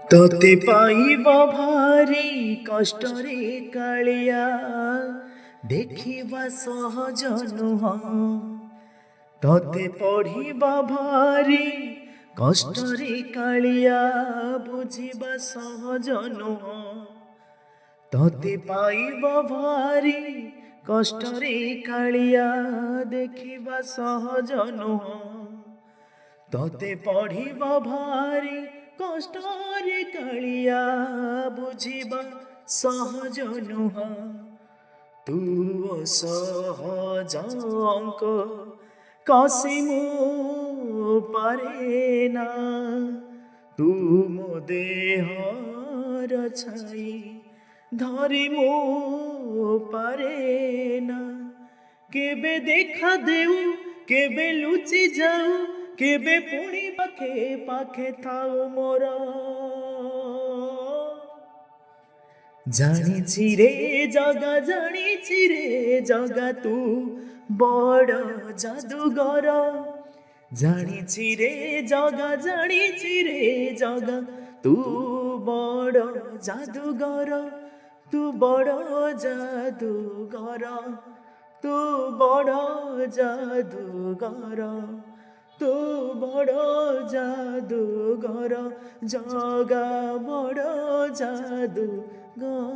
তোতে পাইব ভারি কষ্টরে কাଳିয়া দেখিবা সহজ নুহ তোতে পড়িবা ভারি কষ্টরে কালিয়া বুঝিবা সহজ নুহ তোতে পাইব ভারি কষ্টরে কালিয়া দেখিবা সহজ নুহ তোতে পড়িবা ভারি কষ্টরে কালিয়া বুঝিবা সহজ নুহ তু সহজ অঙ্ক কসিমু পারে না তুম দেহর ছাই ধরিমু পারে না কেবে দেখা দেউ কেবে লুচি যাও কেবে পুଣି পাখে পাখে থাও মোর জানিছি রে জগা জানিছি রে জগা তু বড় জাদুঘর জানিছি রে জগা জানিছি রে জগা তু বড় জাদুঘর তু বড় জাদুঘর তু বড় জাদুঘর তু বড় জাদুঘর জগা বড় জাদুঘর।